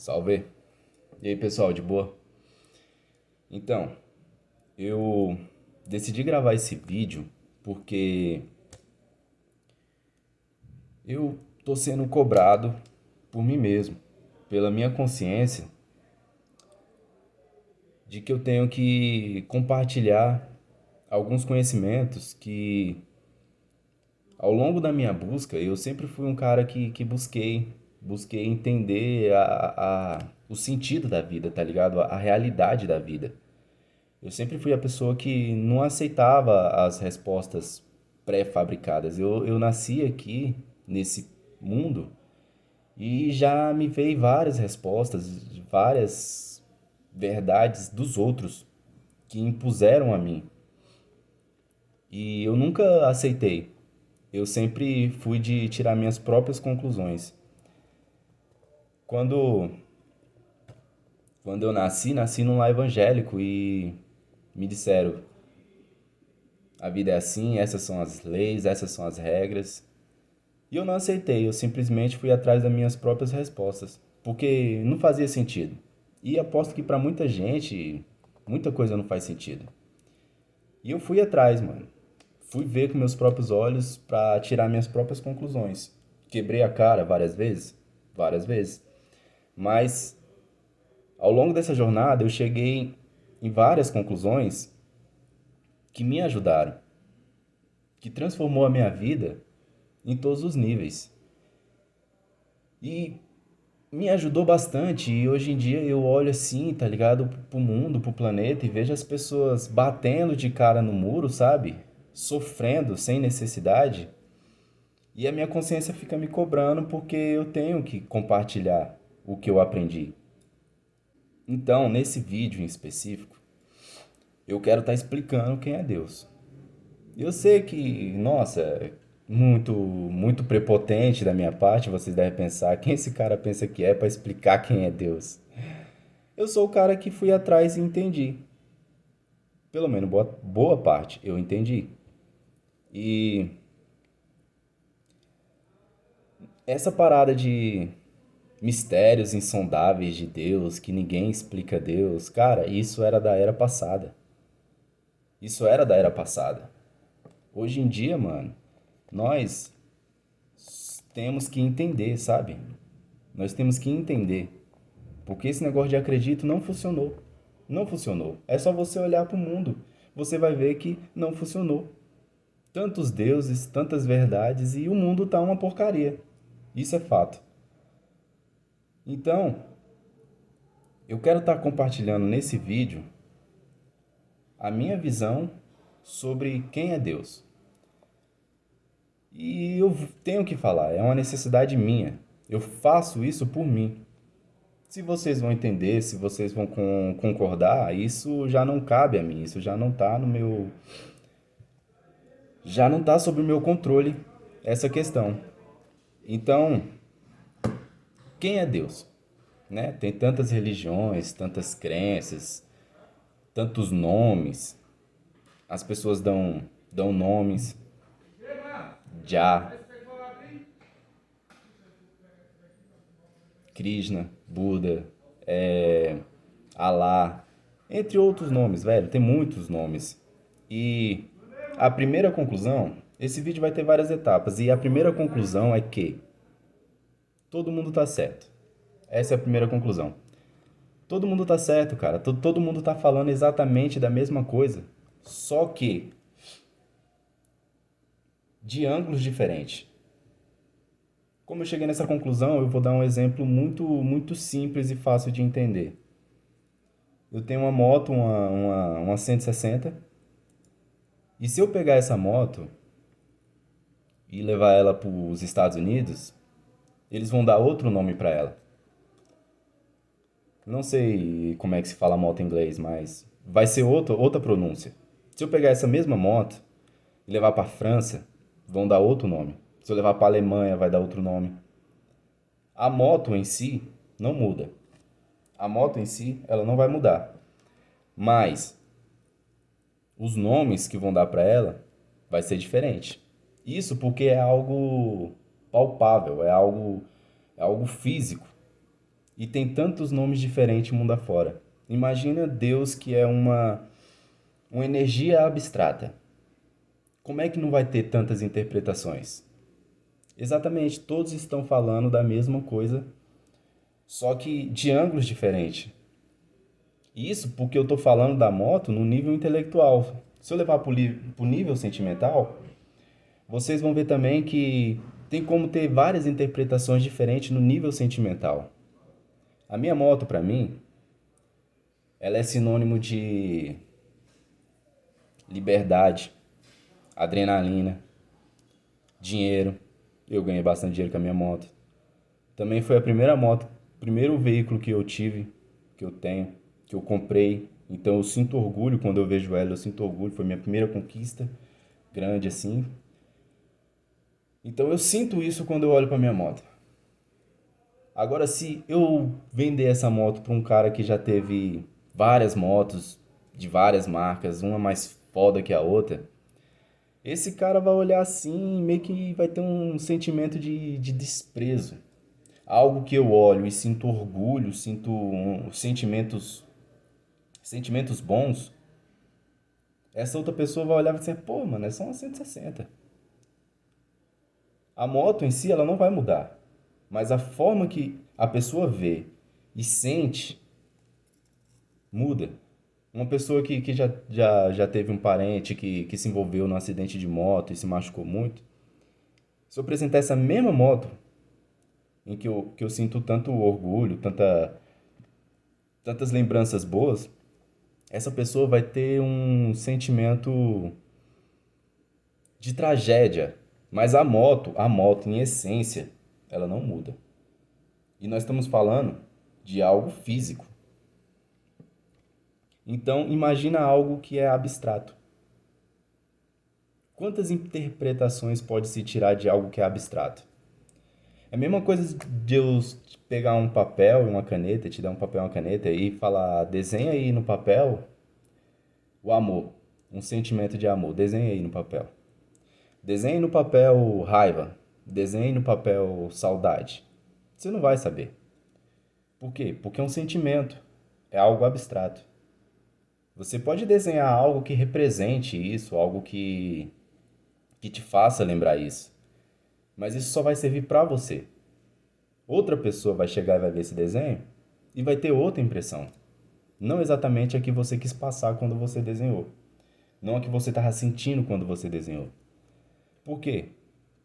Salve. E aí, pessoal, de boa? Então, eu decidi gravar esse vídeo porque eu tô sendo cobrado por mim mesmo, pela minha consciência, de que eu tenho que compartilhar alguns conhecimentos que, ao longo da minha busca, eu sempre fui um cara que busquei entender o sentido da vida, tá ligado? A realidade da vida. Eu sempre fui a pessoa que não aceitava as respostas pré-fabricadas. Eu nasci aqui, nesse mundo, e já me veio várias respostas, várias verdades dos outros que impuseram a mim. E eu nunca aceitei. Eu sempre fui de tirar minhas próprias conclusões. Quando, quando eu nasci num lar evangélico e me disseram: a vida é assim, essas são as leis, essas são as regras. E eu não aceitei, eu simplesmente fui atrás das minhas próprias respostas, porque não fazia sentido. E aposto que pra muita gente, muita coisa não faz sentido. E eu fui atrás, mano. Fui ver com meus próprios olhos pra tirar minhas próprias conclusões. Quebrei a cara várias vezes. Mas ao longo dessa jornada eu cheguei em várias conclusões que me ajudaram, que transformou a minha vida em todos os níveis. E me ajudou bastante e hoje em dia eu olho assim, tá ligado, pro mundo, pro planeta e vejo as pessoas batendo de cara no muro, sabe? Sofrendo sem necessidade. E a minha consciência fica me cobrando porque eu tenho que compartilhar o que eu aprendi. Então, nesse vídeo em específico, eu quero estar explicando quem é Deus. Eu sei que, nossa, é muito prepotente da minha parte, vocês devem pensar, quem esse cara pensa que é para explicar quem é Deus? Eu sou o cara que fui atrás e entendi. Pelo menos boa parte eu entendi. E essa parada de mistérios insondáveis de Deus, que ninguém explica Deus, cara, isso era da era passada. Isso era da era passada. Hoje em dia, mano, nós temos que entender, sabe? Nós temos que entender. Porque esse negócio de acredito não funcionou. Não funcionou. É só você olhar para o mundo. Você vai ver que não funcionou. Tantos deuses, tantas verdades e o mundo tá uma porcaria. Isso é fato. Então, eu quero estar compartilhando nesse vídeo a minha visão sobre quem é Deus. E eu tenho que falar, é uma necessidade minha. Eu faço isso por mim. Se vocês vão entender, se vocês vão concordar, isso já não cabe a mim, isso já não tá no meu, já não tá sob o meu controle essa questão. Então, quem é Deus? Né? Tem tantas religiões, tantas crenças, tantos nomes. As pessoas dão nomes, Já, Krishna, Buda, Alá, entre outros nomes, velho, tem muitos nomes. E a primeira conclusão, esse vídeo vai ter várias etapas, e a primeira conclusão é que todo mundo tá certo. Essa é a primeira conclusão. Todo mundo tá certo, cara. Todo mundo tá falando exatamente da mesma coisa. Só que de ângulos diferentes. Como eu cheguei nessa conclusão, eu vou dar um exemplo muito simples e fácil de entender. Eu tenho uma moto, uma 160, e se eu pegar essa moto e levar ela para os Estados Unidos, eles vão dar outro nome para ela. Não sei como é que se fala moto em inglês, mas vai ser outra pronúncia. Se eu pegar essa mesma moto e levar para a França, vão dar outro nome. Se eu levar para a Alemanha, vai dar outro nome. A moto em si não muda. A moto em si, ela não vai mudar. Mas os nomes que vão dar para ela vai ser diferente. Isso porque é algo palpável, é algo físico. e tem tantos nomes diferentes mundo afora. Imagina Deus que é uma energia abstrata. Como é que não vai ter tantas interpretações? Exatamente, todos estão falando da mesma coisa, só que de ângulos diferentes. Isso porque eu estou falando da moto no nível intelectual. Se eu levar para o nível sentimental, vocês vão ver também que tem como ter várias interpretações diferentes no nível sentimental. A minha moto, para mim, ela é sinônimo de liberdade, adrenalina, dinheiro. Eu ganhei bastante dinheiro com a minha moto. Também foi a primeira moto, primeiro veículo que eu tive, que eu tenho, que eu comprei. Então eu sinto orgulho quando eu vejo ela, eu sinto orgulho, foi minha primeira conquista grande assim. Então eu sinto isso quando eu olho para minha moto. Agora, se eu vender essa moto para um cara que já teve várias motos de várias marcas, uma mais foda que a outra, esse cara vai olhar assim e meio que vai ter um sentimento de desprezo. Algo que eu olho e sinto orgulho, sinto sentimentos bons, essa outra pessoa vai olhar e vai dizer, pô, mano, é só uma 160. A moto em si, ela não vai mudar. Mas a forma que a pessoa vê e sente muda. Uma pessoa que já teve um parente que se envolveu num acidente de moto e se machucou muito, se eu apresentar essa mesma moto, em que eu sinto tanto orgulho, tantas lembranças boas, essa pessoa vai ter um sentimento de tragédia. Mas a moto em essência, ela não muda. E nós estamos falando de algo físico. Então, imagina algo que é abstrato. Quantas interpretações pode se tirar de algo que é abstrato? É a mesma coisa de eu pegar um papel e uma caneta, te dar um papel e uma caneta e falar, desenha aí no papel o amor, um sentimento de amor, desenha aí no papel. Desenhe no papel raiva, desenhe no papel saudade. Você não vai saber. Por quê? Porque é um sentimento, é algo abstrato. Você pode desenhar algo que represente isso, algo que te faça lembrar isso. Mas isso só vai servir para você. Outra pessoa vai chegar e vai ver esse desenho e vai ter outra impressão. Não exatamente a que você quis passar quando você desenhou. Não a que você estava sentindo quando você desenhou. Por quê?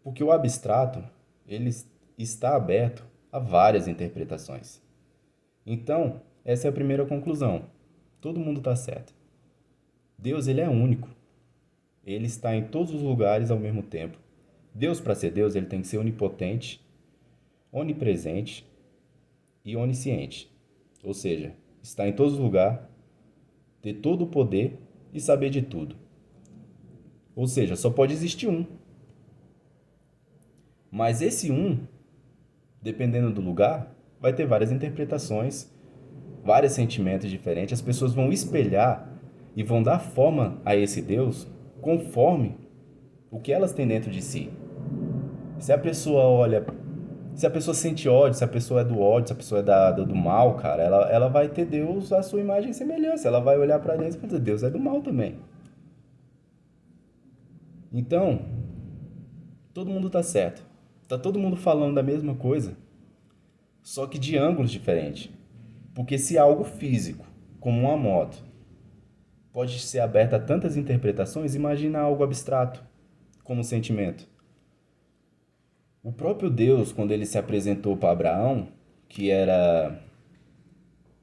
Porque o abstrato, ele está aberto a várias interpretações. Então, essa é a primeira conclusão. Todo mundo está certo. Deus, ele é único. Ele está em todos os lugares ao mesmo tempo. Deus, para ser Deus, ele tem que ser onipotente, onipresente e onisciente. Ou seja, está em todos os lugares, ter todo o poder e saber de tudo. Ou seja, só pode existir um. Mas esse um, dependendo do lugar, vai ter várias interpretações, vários sentimentos diferentes. As pessoas vão espelhar e vão dar forma a esse Deus conforme o que elas têm dentro de si. Se a pessoa olha, se a pessoa sente ódio, se a pessoa é do ódio, se a pessoa é do mal, cara, ela vai ter Deus à sua imagem e semelhança. Ela vai olhar para dentro e vai dizer, Deus é do mal também. Então, todo mundo tá certo. Tá todo mundo falando da mesma coisa, só que de ângulos diferentes. Porque se algo físico, como uma moto, pode ser aberto a tantas interpretações, imagina algo abstrato, como um sentimento. O próprio Deus, quando ele se apresentou para Abraão, que era...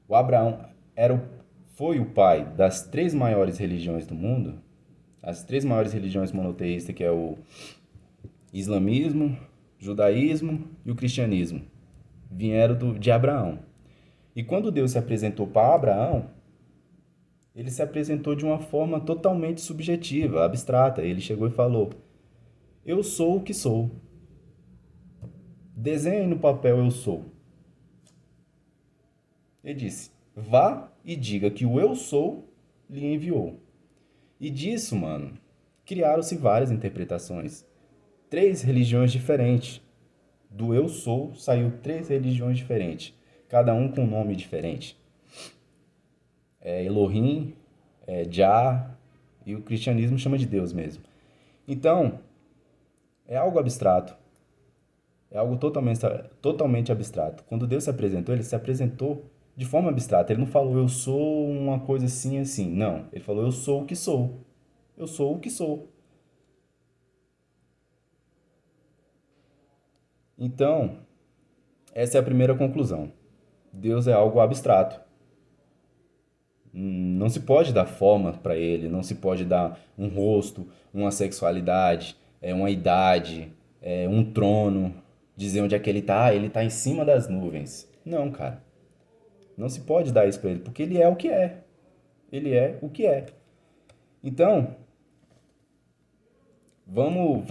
O Abraão foi o pai das três maiores religiões do mundo, as três maiores religiões monoteístas, que é o islamismo, judaísmo e o cristianismo, vieram de Abraão. E quando Deus se apresentou para Abraão, ele se apresentou de uma forma totalmente subjetiva, abstrata. Ele chegou e falou, eu sou o que sou. Desenhe no papel eu sou. Ele disse, vá e diga que o eu sou lhe enviou. E disso, mano, criaram-se várias interpretações. Três religiões diferentes. Do eu sou saiu três religiões diferentes. cada um com um nome diferente. É Elohim, é Jah, e o cristianismo chama de Deus mesmo. Então, é algo abstrato, é algo totalmente abstrato. Quando Deus se apresentou, ele se apresentou de forma abstrata. Ele não falou, eu sou uma coisa assim, assim. Não, ele falou, eu sou o que sou. Eu sou o que sou. Então, essa é a primeira conclusão. Deus é algo abstrato. Não se pode dar forma para ele, não se pode dar um rosto, uma sexualidade, uma idade, um trono, dizer onde é que ele tá. Ah, ele tá em cima das nuvens. Não, cara. Não se pode dar isso para ele, porque ele é o que é. Ele é o que é. Então, vamos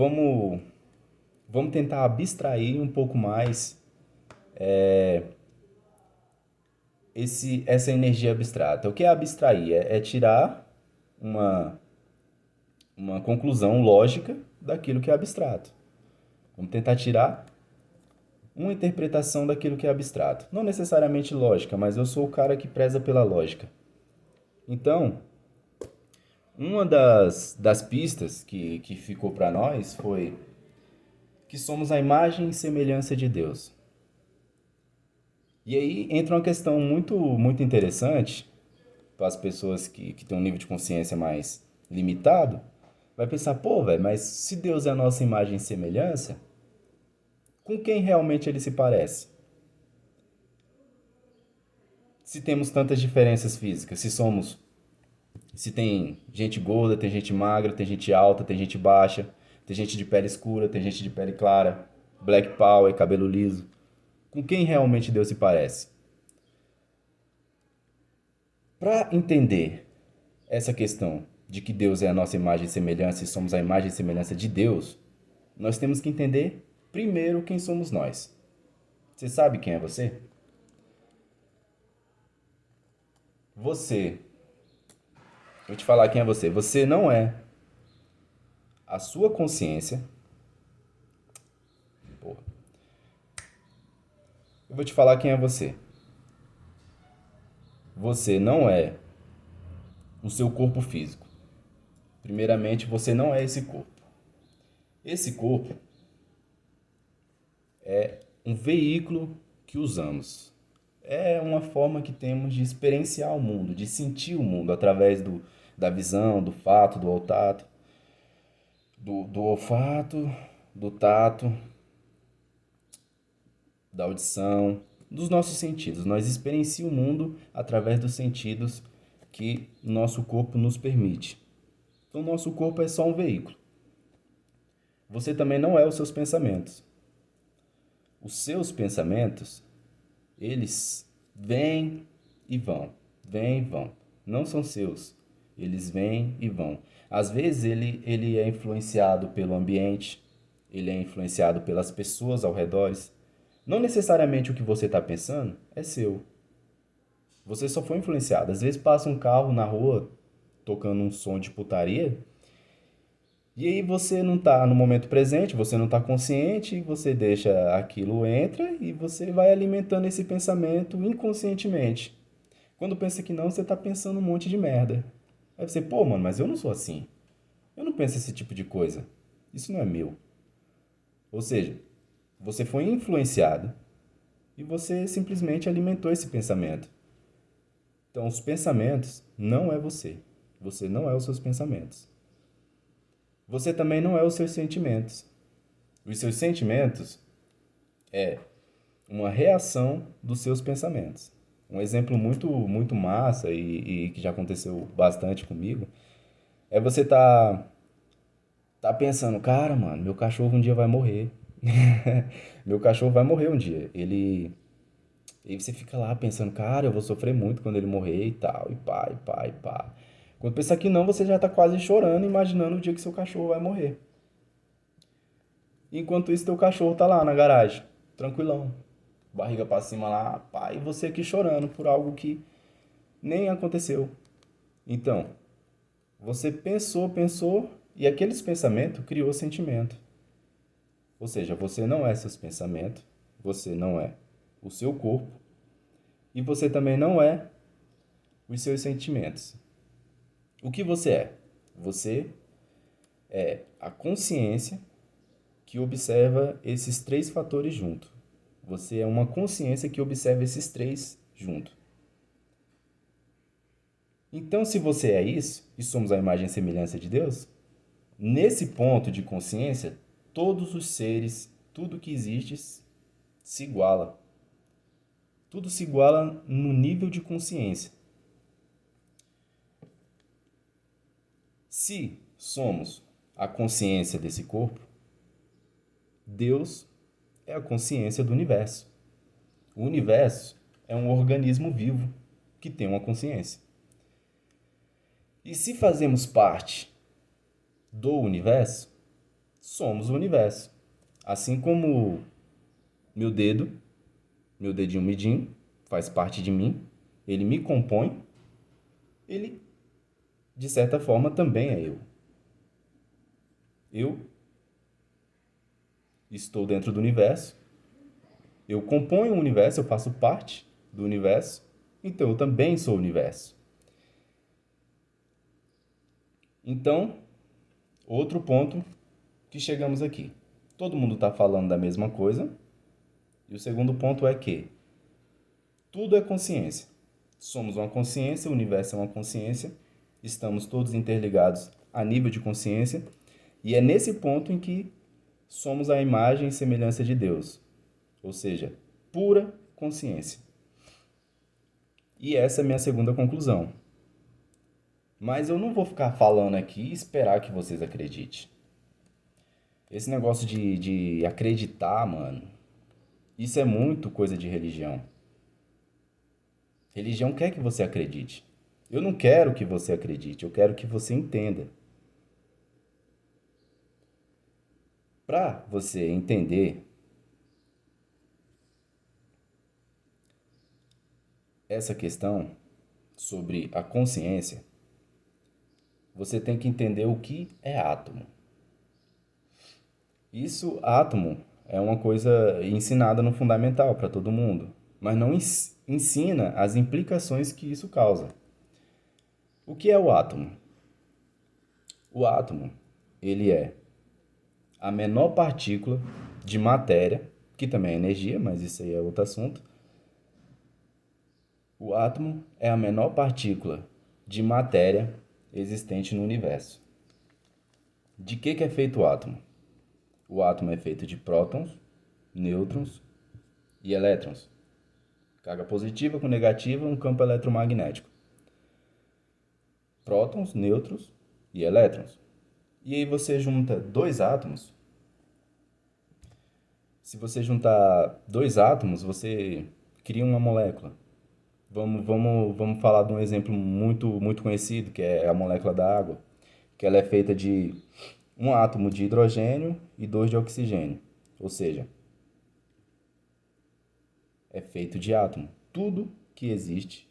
tentar abstrair um pouco mais essa energia abstrata. O que é abstrair? É tirar uma, uma conclusão lógica daquilo que é abstrato. Vamos tentar tirar uma interpretação daquilo que é abstrato. Não necessariamente lógica, mas eu sou o cara que preza pela lógica. Então, uma das pistas que ficou para nós foi que somos a imagem e semelhança de Deus. E aí entra uma questão muito interessante para as pessoas que têm um nível de consciência mais limitado. Vai pensar, pô, velho, mas se Deus é a nossa imagem e semelhança, com quem realmente ele se parece? Se temos tantas diferenças físicas, se tem gente gorda, tem gente magra, tem gente alta, tem gente baixa, tem gente de pele escura, tem gente de pele clara, black power, cabelo liso. Com quem realmente Deus se parece? Para entender essa questão de que Deus é a nossa imagem e semelhança e somos a imagem e semelhança de Deus, nós temos que entender primeiro quem somos nós. Você sabe quem é você? Você. Vou te falar quem é você. Você não é a sua consciência. Porra. Eu vou te falar quem é você. Você não é o seu corpo físico. Primeiramente, você não é esse corpo. Esse corpo é um veículo que usamos. É uma forma que temos de experienciar o mundo, de sentir o mundo através da visão, do fato, do olfato, do olfato, do tato, da audição, dos nossos sentidos. Nós experienciamos o mundo através dos sentidos que nosso corpo nos permite. Então, nosso corpo é só um veículo. Você também não é os seus pensamentos. Os seus pensamentos, eles vêm e vão, vêm e vão. Não são seus. Eles vêm e vão. Às vezes ele é influenciado pelo ambiente, ele é influenciado pelas pessoas ao redor. Não necessariamente o que você está pensando é seu. Você só foi influenciado. Às vezes passa um carro na rua tocando um som de putaria e aí você não está no momento presente, você não está consciente, você deixa aquilo entra e você vai alimentando esse pensamento inconscientemente. Quando pensa que não, você está pensando um monte de merda. Aí você, pô, mano, mas eu não sou assim. Eu não penso esse tipo de coisa. Isso não é meu. Ou seja, você foi influenciado e você simplesmente alimentou esse pensamento. Então, os pensamentos não é você. Você não é os seus pensamentos. Você também não é os seus sentimentos. Os seus sentimentos é uma reação dos seus pensamentos. Um exemplo muito massa e que já aconteceu bastante comigo é você tá pensando, cara, mano, meu cachorro um dia vai morrer. Meu cachorro vai morrer um dia. E você fica lá pensando, cara, eu vou sofrer muito quando ele morrer e tal, e pá, e pá, e pá. Quando pensa que não, você já tá quase chorando, imaginando o dia que seu cachorro vai morrer. Enquanto isso, teu cachorro tá lá na garagem, tranquilão. Barriga pra cima lá, pá, e você aqui chorando por algo que nem aconteceu. Então, você pensou, e aqueles pensamentos criou sentimento. Ou seja, você não é seus pensamentos, você não é o seu corpo, e você também não é os seus sentimentos. O que você é? Você é a consciência que observa esses três fatores junto. Você é uma consciência que observa esses três junto. Então, se você é isso, e somos a imagem e semelhança de Deus, nesse ponto de consciência, todos os seres, tudo que existe, se iguala. Tudo se iguala no nível de consciência. Se somos a consciência desse corpo, Deus é a consciência do universo. O universo é um organismo vivo que tem uma consciência. E se fazemos parte do universo, somos o universo. Assim como meu dedo, meu dedinho midinho, faz parte de mim, ele me compõe, ele, de certa forma, também é eu. Eu estou dentro do universo, eu componho o universo, eu faço parte do universo, então eu também sou o universo. Então, outro ponto que chegamos aqui. Todo mundo está falando da mesma coisa, e o segundo ponto é que tudo é consciência. Somos uma consciência, o universo é uma consciência, estamos todos interligados a nível de consciência, e é nesse ponto em que somos a imagem e semelhança de Deus, ou seja, pura consciência. E essa é a minha segunda conclusão. Mas eu não vou ficar falando aqui e esperar que vocês acreditem. Esse negócio de acreditar, mano, isso é muito coisa de religião. Religião quer que você acredite. Eu não quero que você acredite, eu quero que você entenda. Para você entender essa questão sobre a consciência, você tem que entender o que é átomo. Isso, átomo, é uma coisa ensinada no fundamental para todo mundo, mas não ensina as implicações que isso causa. O que é o átomo? O átomo, ele é a menor partícula de matéria, que também é energia, mas isso aí é outro assunto. O átomo é a menor partícula de matéria existente no universo. De que é feito o átomo? O átomo é feito de prótons, nêutrons e elétrons. Carga positiva com negativa, um campo eletromagnético. Prótons, nêutrons e elétrons. E aí você junta dois átomos. Se você juntar dois átomos, você cria uma molécula. Vamos falar de um exemplo muito conhecido, que é a molécula da água, que ela é feita de um átomo de hidrogênio e dois de oxigênio. Ou seja, é feito de átomo. Tudo que existe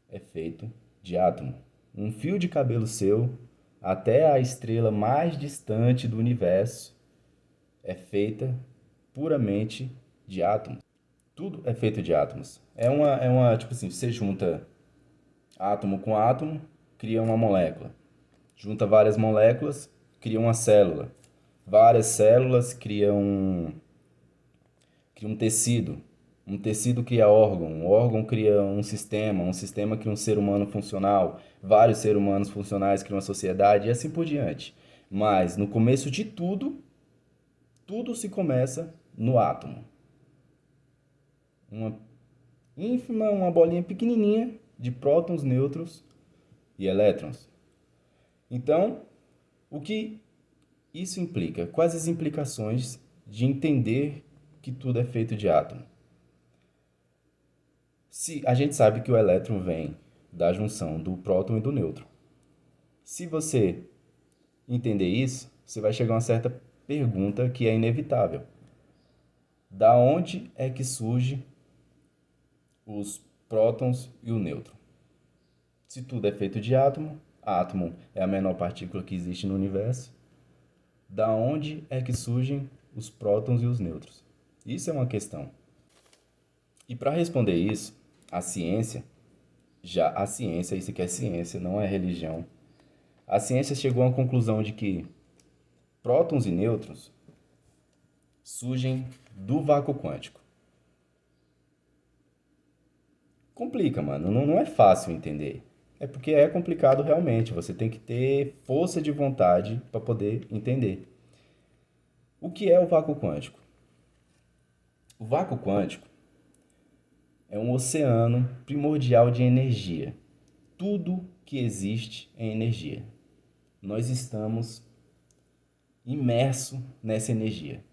é feito de átomo. Um fio de cabelo seu até a estrela mais distante do universo é feita puramente de átomos. Tudo é feito de átomos. Tipo assim, você junta átomo com átomo, cria uma molécula. Junta várias moléculas, cria uma célula. Várias células criam um tecido. Um tecido cria órgão, um órgão cria um sistema cria um ser humano funcional, vários seres humanos funcionais criam uma sociedade e assim por diante. Mas no começo de tudo, tudo se começa no átomo. Uma ínfima, uma bolinha pequenininha de prótons, nêutrons e elétrons. Então, o que isso implica? Quais as implicações de entender que tudo é feito de átomo? Se a gente sabe que o elétron vem da junção do próton e do nêutron. Se você entender isso, você vai chegar a uma certa pergunta que é inevitável. Da onde é que surge os prótons e o nêutron? Se tudo é feito de átomo, átomo é a menor partícula que existe no universo. Da onde é que surgem os prótons e os nêutrons? Isso é uma questão. E para responder isso, A ciência, isso aqui é ciência, não é religião. A ciência chegou a uma conclusão de que prótons e nêutrons surgem do vácuo quântico. Complica, mano. Não é fácil entender. É porque é complicado realmente. Você tem que ter força de vontade para poder entender. O que é o vácuo quântico? O vácuo quântico é um oceano primordial de energia. Tudo que existe é energia. Nós estamos imersos nessa energia.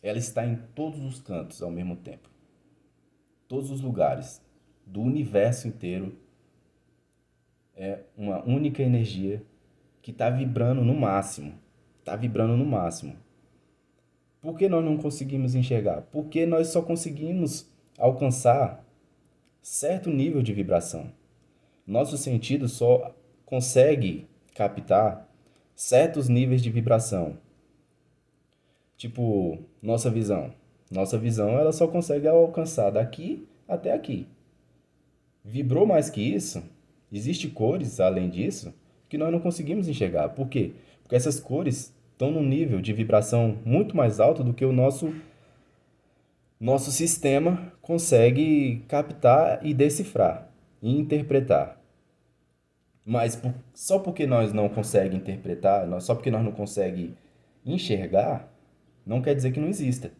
Ela está em todos os cantos ao mesmo tempo. Todos os lugares do universo inteiro é uma única energia que está vibrando no máximo. Está vibrando no máximo. Por que nós não conseguimos enxergar? Porque nós só conseguimos alcançar certo nível de vibração. Nosso sentido só consegue captar certos níveis de vibração. Tipo, nossa visão. Nossa visão ela só consegue alcançar daqui até aqui. Vibrou mais que isso, existe cores além disso que nós não conseguimos enxergar. Por quê? Porque essas cores estão num nível de vibração muito mais alto do que o nosso sistema consegue captar e decifrar e interpretar. Mas só porque nós não conseguimos interpretar, só porque nós não conseguimos enxergar, não quer dizer que não exista.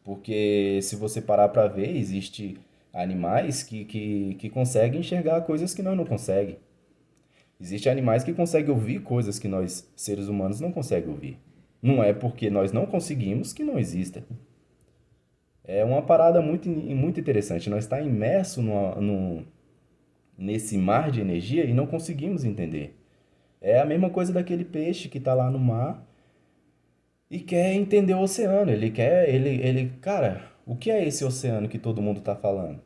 Porque se você parar para ver, existe animais que conseguem enxergar coisas que nós não conseguimos. Existem animais que conseguem ouvir coisas que nós, seres humanos, não conseguimos ouvir. Não é porque nós não conseguimos que não exista. É uma parada muito interessante. Nós está imerso nesse mar de energia e não conseguimos entender. É a mesma coisa daquele peixe que está lá no mar e quer entender o oceano. Cara, o que é esse oceano que todo mundo está falando?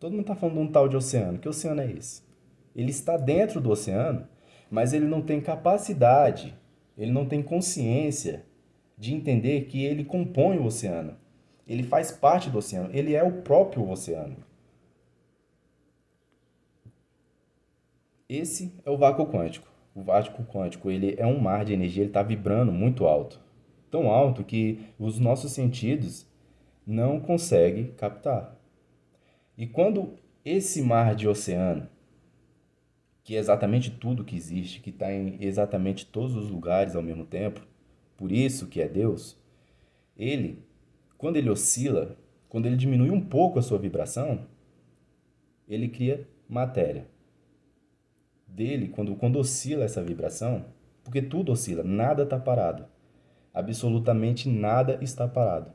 Todo mundo está falando de um tal de oceano. Que oceano é esse? Ele está dentro do oceano, mas ele não tem capacidade, ele não tem consciência de entender que ele compõe o oceano. Ele faz parte do oceano, ele é o próprio oceano. Esse é o vácuo quântico. O vácuo quântico, ele é um mar de energia, ele está vibrando muito alto. Tão alto que os nossos sentidos não conseguem captar. E quando esse mar de oceano, que é exatamente tudo que existe, que está em exatamente todos os lugares ao mesmo tempo, por isso que é Deus, ele, quando ele oscila, quando ele diminui um pouco a sua vibração, ele cria matéria. Dele, quando oscila essa vibração, porque tudo oscila, nada está parado. Absolutamente nada está parado.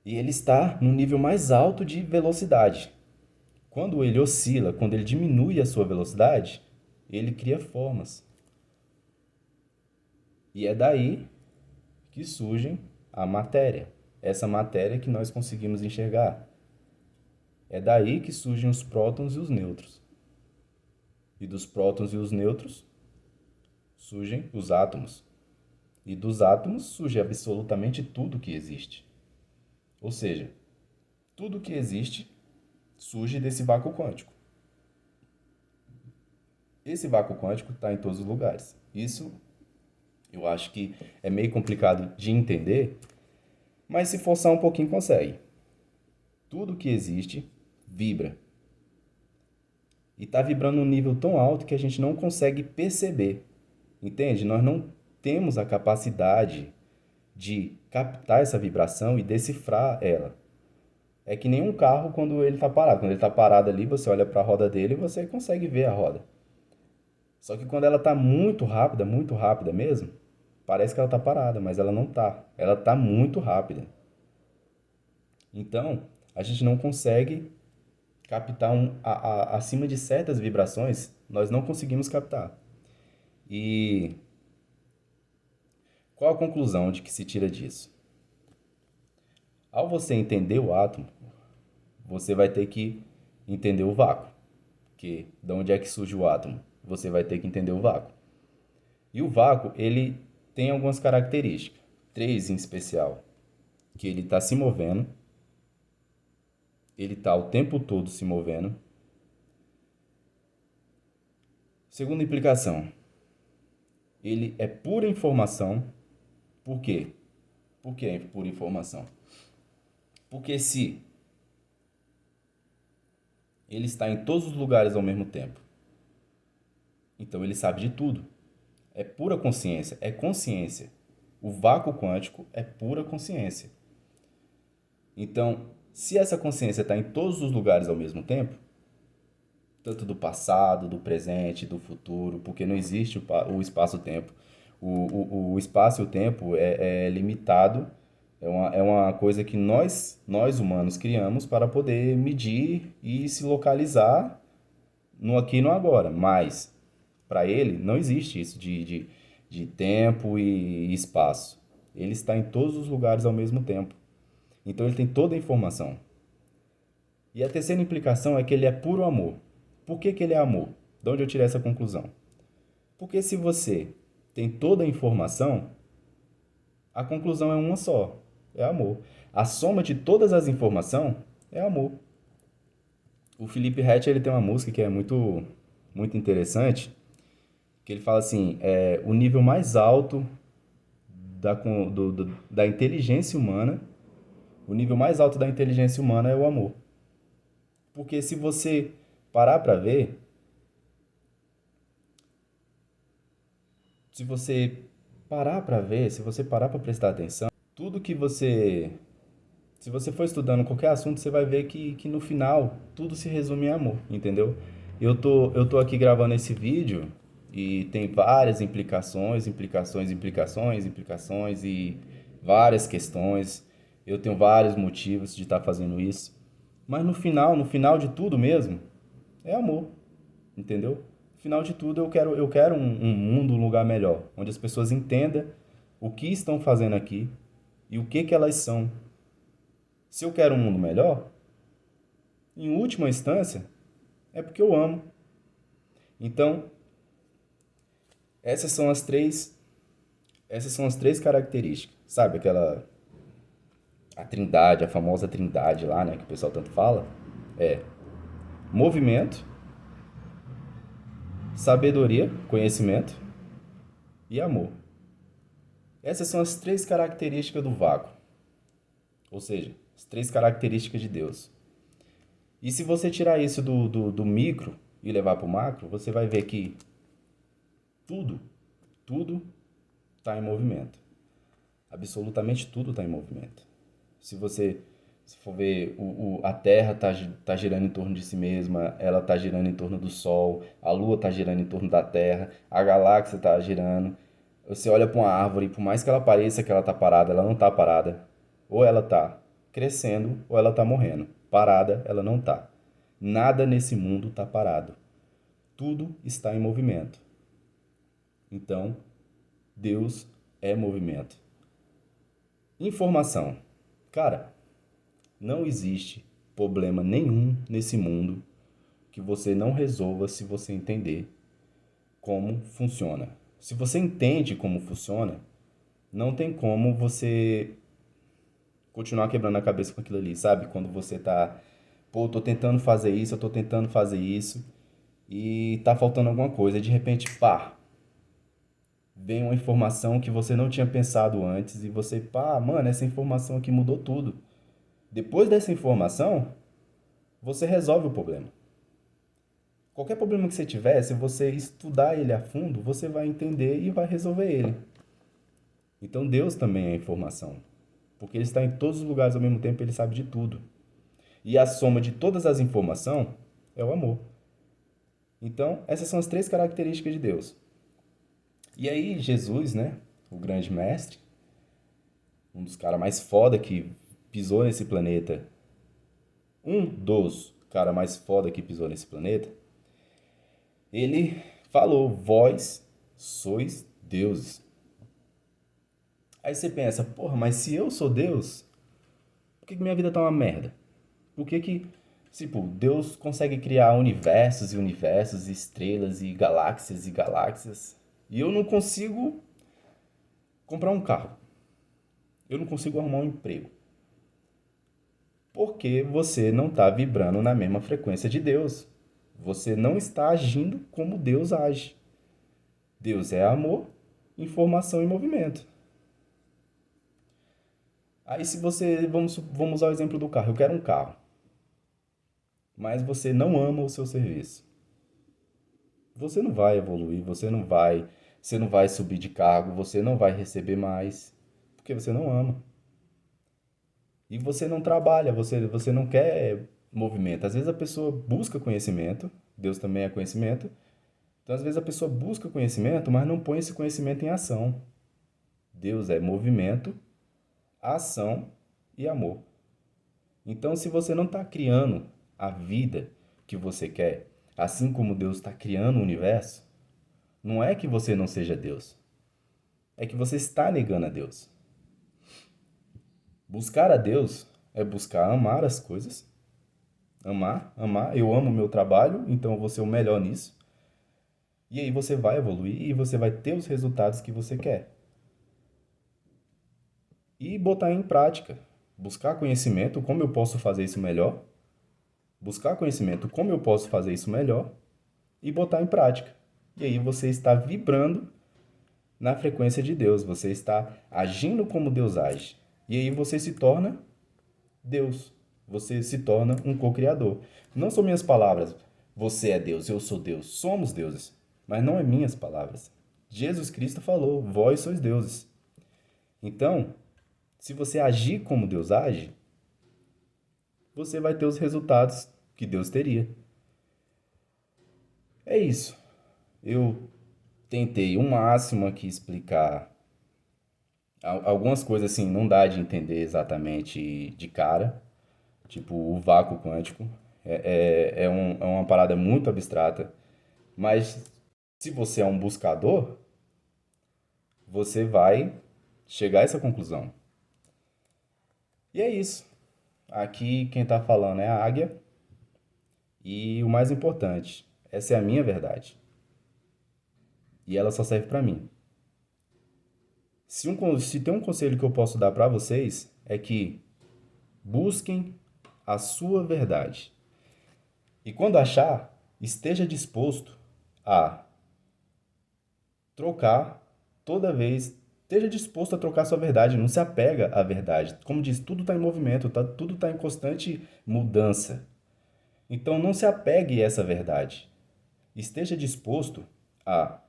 E ele está no nível mais alto de velocidade. Quando ele oscila, quando ele diminui a sua velocidade, ele cria formas. E é daí que surgem a matéria. Essa matéria que nós conseguimos enxergar. É daí que surgem os prótons e os nêutrons. E dos prótons e os nêutrons surgem os átomos. E dos átomos surge absolutamente tudo que existe. Ou seja, tudo que existe surge desse vácuo quântico. Esse vácuo quântico está em todos os lugares. Isso eu acho que é meio complicado de entender, mas se forçar um pouquinho consegue. Tudo que existe vibra. E está vibrando num nível tão alto que a gente não consegue perceber. Entende? Nós não temos a capacidade de captar essa vibração e decifrar ela. É que nem um carro quando ele está parado. Quando ele está parado ali, você olha para a roda dele e você consegue ver a roda. Só que quando ela está muito rápida mesmo, parece que ela está parada, mas ela não está. Ela está muito rápida. Então, a gente não consegue captar acima de certas vibrações, nós não conseguimos captar. E qual a conclusão de que se tira disso? Ao você entender o átomo, você vai ter que entender o vácuo. Que de onde é que surge o átomo? Você vai ter que entender o vácuo. E o vácuo, ele tem algumas características, três em especial, que ele está se movendo, ele está o tempo todo se movendo. Segunda implicação, ele é pura informação. Por quê? Por que é pura informação? Porque se ele está em todos os lugares ao mesmo tempo, então ele sabe de tudo. É pura consciência, é consciência. O vácuo quântico é pura consciência. Então, se essa consciência está em todos os lugares ao mesmo tempo, tanto do passado, do presente, do futuro, porque não existe o espaço-tempo. O espaço e o tempo é limitado, é uma coisa que nós humanos criamos para poder medir e se localizar no aqui e no agora. Mas, para ele, não existe isso de tempo e espaço. Ele está em todos os lugares ao mesmo tempo. Então, ele tem toda a informação. E a terceira implicação é que ele é puro amor. Por que ele é amor? De onde eu tirei essa conclusão? Porque se você tem toda a informação, a conclusão é uma só, é amor. A soma de todas as informações é amor. O Felipe Ret, ele tem uma música que é muito, muito interessante, que ele fala assim, o nível mais alto da inteligência humana, o nível mais alto da inteligência humana é o amor. Porque se você parar para ver, se você se você parar para prestar atenção, tudo que você, se você for estudando qualquer assunto, você vai ver que no final tudo se resume em amor, entendeu? Eu tô aqui gravando esse vídeo e tem várias implicações e várias questões. Eu tenho vários motivos de estar fazendo isso. Mas no final de tudo mesmo, é amor, entendeu? No final de tudo, eu quero um mundo, um lugar melhor, onde as pessoas entendam o que estão fazendo aqui e o que elas são. Se eu quero um mundo melhor, em última instância, é porque eu amo. Então, essas são as três, essas são as três características, sabe? A trindade, a famosa trindade lá, né, que o pessoal tanto fala, é movimento, sabedoria, conhecimento e amor. Essas são as três características do vácuo, ou seja, as três características de Deus. E se você tirar isso do micro e levar para o macro, você vai ver que tudo, tudo está em movimento. Absolutamente tudo está em movimento. Se você se for ver, a Terra tá girando em torno de si mesma, ela está girando em torno do Sol, a Lua está girando em torno da Terra, a galáxia está girando. Você olha para uma árvore, por mais que ela pareça que ela está parada, ela não está parada. Ou ela está crescendo, ou ela está morrendo. Parada, ela não está. Nada nesse mundo está parado. Tudo está em movimento. Então, Deus é movimento. Informação. Cara, não existe problema nenhum nesse mundo que você não resolva se você entender como funciona. Se você entende como funciona, não tem como você continuar quebrando a cabeça com aquilo ali, sabe? Quando você tá, pô, eu tô tentando fazer isso, eu tô tentando fazer isso e tá faltando alguma coisa, e de repente, pá, vem uma informação que você não tinha pensado antes e você, pá, mano, essa informação aqui mudou tudo. Depois dessa informação, você resolve o problema. Qualquer problema que você tiver, se você estudar ele a fundo, você vai entender e vai resolver ele. Então Deus também é informação, porque ele está em todos os lugares ao mesmo tempo, ele sabe de tudo. E a soma de todas as informações é o amor. Então, essas são as três características de Deus. E aí Jesus, né, o grande mestre, um dos caras mais foda que pisou nesse planeta, um dos caras mais foda que pisou nesse planeta, ele falou: vós sois deuses. Aí você pensa: porra, mas se eu sou Deus, por que minha vida tá uma merda? Por que, tipo, Deus consegue criar universos e universos, estrelas e galáxias, e eu não consigo comprar um carro? Eu não consigo arrumar um emprego. Porque você não está vibrando na mesma frequência de Deus. Você não está agindo como Deus age. Deus é amor, informação e movimento. Aí se você, vamos usar o exemplo do carro. Eu quero um carro, mas você não ama o seu serviço. Você não vai evoluir, você não vai subir de cargo, você não vai receber mais, porque você não ama. E você não trabalha, você não quer movimento. Às vezes a pessoa busca conhecimento, Deus também é conhecimento. Então, às vezes a pessoa busca conhecimento, mas não põe esse conhecimento em ação. Deus é movimento, ação e amor. Então, se você não está criando a vida que você quer, assim como Deus está criando o universo, não é que você não seja Deus, é que você está negando a Deus. Buscar a Deus é buscar amar as coisas. Amar. Eu amo o meu trabalho, então eu vou ser o melhor nisso. E aí você vai evoluir e você vai ter os resultados que você quer. E botar em prática. Buscar conhecimento, como eu posso fazer isso melhor. Buscar conhecimento, como eu posso fazer isso melhor. E botar em prática. E aí você está vibrando na frequência de Deus. Você está agindo como Deus age. E aí você se torna Deus. Você se torna um co-criador. Não são minhas palavras. Você é Deus, eu sou Deus. Somos deuses. Mas não é minhas palavras. Jesus Cristo falou: vós sois deuses. Então, se você agir como Deus age, você vai ter os resultados que Deus teria. É isso. Eu tentei o máximo aqui explicar algumas coisas assim, não dá de entender exatamente de cara, tipo o vácuo quântico. É uma parada muito abstrata, mas se você é um buscador, você vai chegar a essa conclusão. E é isso. Aqui quem está falando é a águia. E o mais importante, essa é a minha verdade. E ela só serve para mim. Se tem um conselho que eu posso dar para vocês, é que busquem a sua verdade. E quando achar, esteja disposto a trocar toda vez. Esteja disposto a trocar sua verdade, não se apega à verdade. Como diz, tudo está em movimento, tudo está em constante mudança. Então não se apegue a essa verdade. Esteja disposto a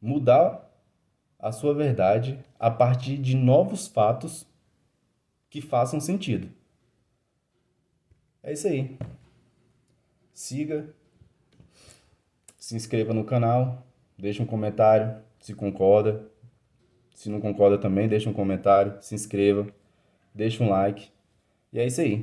mudar a sua verdade a partir de novos fatos que façam sentido. É isso aí. Siga, se inscreva no canal, deixe um comentário se concorda. Se não concorda também, deixe um comentário, se inscreva, deixe um like. E é isso aí.